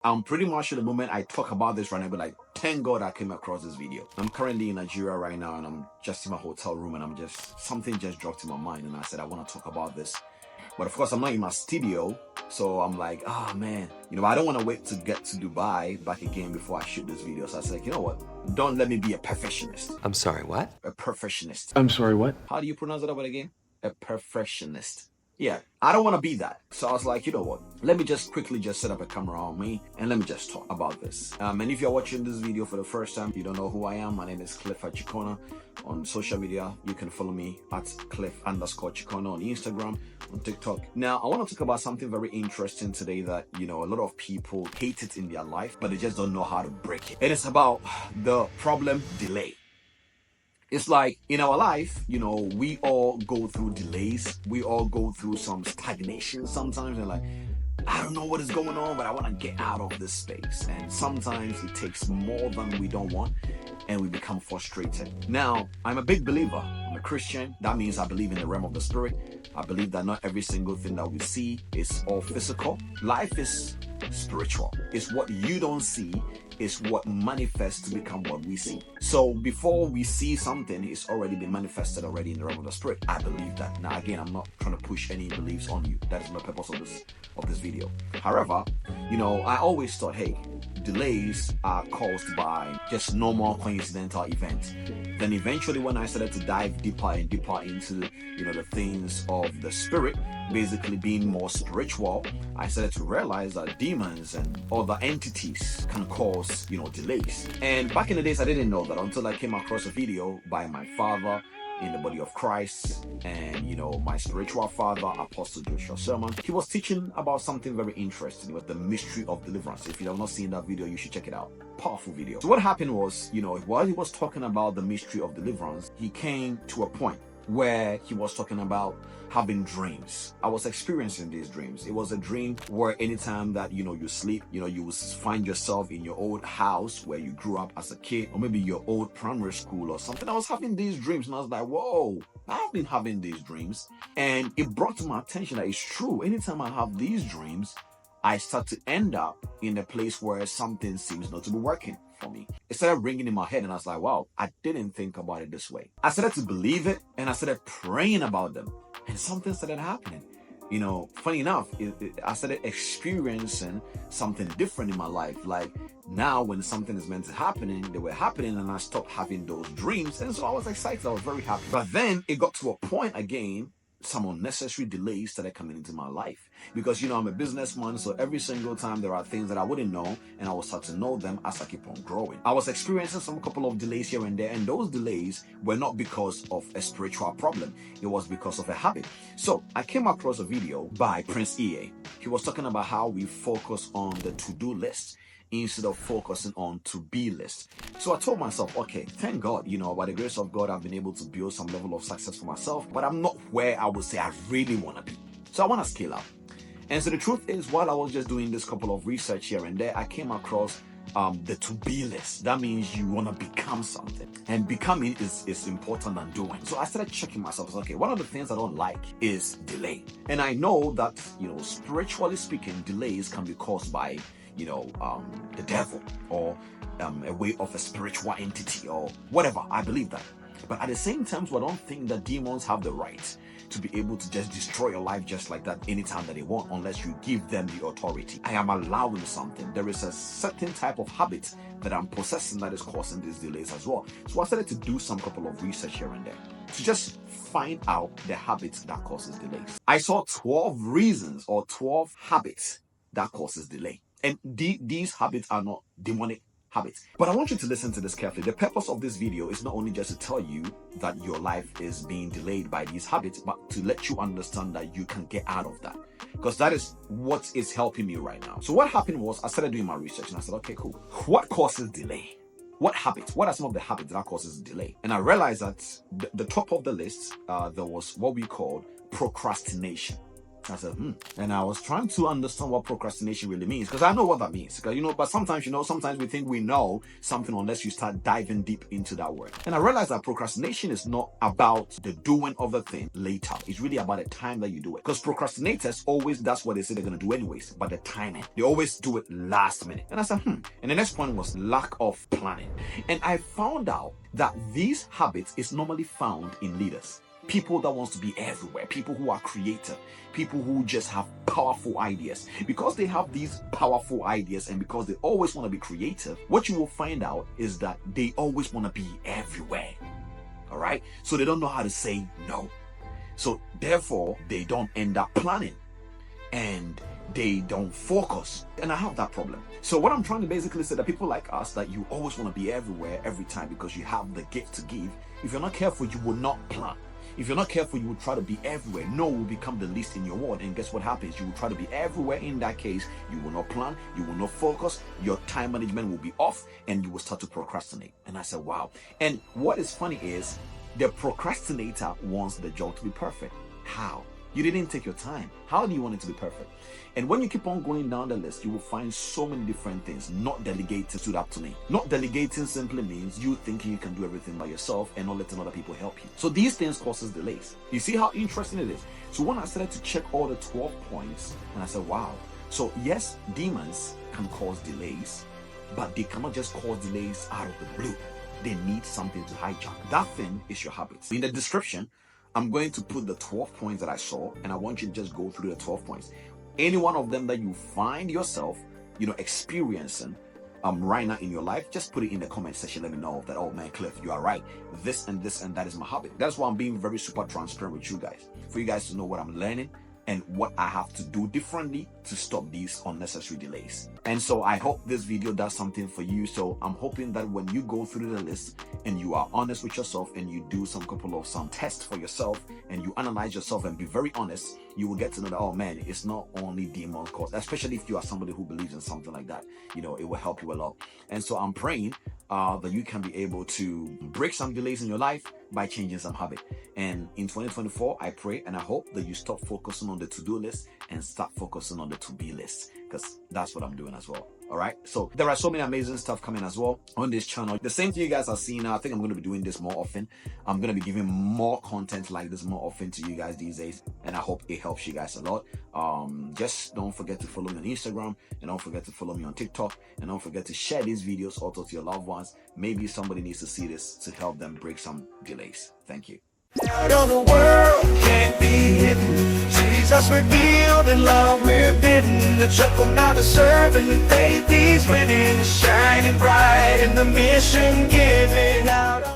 I'm pretty much sure the moment I talk about this right now, I'll be like, thank God I came across this video. I'm currently in Nigeria right now and I'm just in my hotel room and something just dropped in my mind and I said, I want to talk about this. But of course, I'm not in my studio. So I'm like, oh man, I don't want to wait to get to Dubai back again before I shoot this video. So I said, you know what? Don't let me be a perfectionist. I'm sorry, what? A perfectionist. I'm sorry, what? How do you pronounce that word again? A perfectionist. Yeah, I don't want to be that. So I was like, you know what? Let me just quickly set up a camera on me and let me just talk about this. And if you're watching this video for the first time, you don't know who I am. My name is Cliff Chikona. On social media, you can follow me at Cliff_Chikona on Instagram, on TikTok. Now, I want to talk about something very interesting today that, a lot of people hate it in their life, but they just don't know how to break it. And it's about the problem delay. It's like in our life, we all go through delays. We all go through some stagnation sometimes. And like, I don't know what is going on, but I want to get out of this space. And sometimes it takes more than we don't want and we become frustrated. Now, I'm a big believer. I'm a Christian. That means I believe in the realm of the spirit. I believe that not every single thing that we see is all physical. Life is spiritual. It's what you don't see is what manifests to become what we see. So before we see something, it's already been manifested already in the realm of the spirit. I believe that. Now again, I'm not trying to push any beliefs on you. That is not the purpose of this video. However, I always thought, hey, delays are caused by just normal coincidental events. Then eventually when I started to dive deeper and deeper into the things of the spirit, basically being more spiritual, I started to realize that demons and other entities can cause delays. And back in the days I didn't know that until I came across a video by my father in the body of Christ and my spiritual father, Apostle Joshua Selman. He was teaching about something very interesting. It was the mystery of deliverance. If you have not seen that video, you should check it out. Powerful video. So what happened was, while he was talking about the mystery of deliverance, he came to a point where he was talking about having dreams. I was experiencing these dreams. It was a dream where anytime that you sleep, you will find yourself in your old house where you grew up as a kid, or maybe your old primary school or something. I was having these dreams and I was like, whoa, I've been having these dreams. And it brought to my attention that it's true. Anytime I have these dreams, I start to end up in a place where something seems not to be working for me. It started ringing in my head and I was like, wow, I didn't think about it this way. I started to believe it and I started praying about them and something started happening. Funny enough, I started experiencing something different in my life. Like now when something is meant to happen, they were happening and I stopped having those dreams. And so I was excited. I was very happy. But then it got to a point again, some unnecessary delays started coming into my life because I'm a businessman, so every single time there are things that I wouldn't know and I will start to know them as I keep on growing. I was experiencing some couple of delays here and there, and those delays were not because of a spiritual problem, it was because of a habit. So I came across a video by Prince EA. He was talking about how we focus on the to-do list instead of focusing on to-be list. So I told myself, okay, thank God, by the grace of God, I've been able to build some level of success for myself, but I'm not where I would say I really want to be. So I want to scale up. And so the truth is, while I was just doing this couple of research here and there, I came across the to-be list. That means you want to become something. And becoming is important than doing. So I started checking myself. Okay, one of the things I don't like is delay. And I know that, spiritually speaking, delays can be caused by the devil or a way of a spiritual entity or whatever. I believe that. But at the same time, I don't think that demons have the right to be able to just destroy your life just like that anytime that they want, unless you give them the authority. I am allowing something. There is a certain type of habit that I'm possessing that is causing these delays as well. So I started to do some couple of research here and there to just find out the habits that causes delays. I saw 12 reasons or 12 habits that causes delay. And these habits are not demonic habits. But I want you to listen to this carefully. The purpose of this video is not only just to tell you that your life is being delayed by these habits, but to let you understand that you can get out of that. Because that is what is helping me right now. So what happened was I started doing my research and I said, okay, cool. What causes delay? What habits? What are some of the habits that causes delay? And I realized that the top of the list, there was what we called procrastination. I said, And I was trying to understand what procrastination really means, because I know what that means. Because, but sometimes, sometimes we think we know something unless you start diving deep into that word. And I realized that procrastination is not about the doing of the thing later. It's really about the time that you do it. Because procrastinators always, that's what they say they're going to do anyways, but the timing. They always do it last minute. And I said, And the next point was lack of planning. And I found out that these habits is normally found in leaders. People that wants to be everywhere, people who are creative, people who just have powerful ideas. Because they have these powerful ideas and because they always want to be creative, what you will find out is that they always want to be everywhere. All right? So they don't know how to say no. So therefore, they don't end up planning and they don't focus. And I have that problem. So what I'm trying to basically say that people like us, that you always want to be everywhere every time because you have the gift to give. If you're not careful, you will not plan. If you're not careful, you will try to be everywhere. No will become the least in your world. And guess what happens? You will try to be everywhere. In that case, you will not plan, you will not focus, your time management will be off, and you will start to procrastinate. And I said, wow. And what is funny is the procrastinator wants the job to be perfect. How? You didn't take your time. How do you want it to be perfect? And when you keep on going down the list, you will find so many different things. Not delegating stood up to me. Not delegating simply means you thinking you can do everything by yourself and not letting other people help you. So these things causes delays. You see how interesting it is? So when I started to check all the 12 points, and I said, wow. So yes, demons can cause delays, but they cannot just cause delays out of the blue. They need something to hijack. That thing is your habits. In the description, I'm going to put the 12 points that I saw, and I want you to just go through the 12 points. Any one of them that you find yourself, experiencing right now in your life, just put it in the comment section. Let me know that, oh man, Cliff, you are right. This and that is my habit. That's why I'm being very super transparent with you guys, for you guys to know what I'm learning and what I have to do differently to stop these unnecessary delays. And so I hope this video does something for you. So I'm hoping that when you go through the list and you are honest with yourself and you do some tests for yourself and you analyze yourself and be very honest, you will get to know that, oh man, it's not only demon caused, especially if you are somebody who believes in something like that. It will help you a lot. And so I'm praying that you can be able to break some delays in your life by changing some habit. And in 2024, I pray and I hope that you stop focusing on the to-do list and start focusing on the to-be list, because that's what I'm doing as well. All right, so there are so many amazing stuff coming as well on this channel. The same thing you guys are seeing now. I think I'm going to be doing this more often. I'm going to be giving more content like this more often to you guys these days, and I hope it helps you guys a lot. Just don't forget to follow me on Instagram, and don't forget to follow me on TikTok, and don't forget to share these videos also to your loved ones. Maybe somebody needs to see this to help them break some delays. Thank you. Out of the world can't be hidden. Jesus revealed in love we're bidden. The chuckle not to serve and the faith he's winning. Shining bright in the mission given out.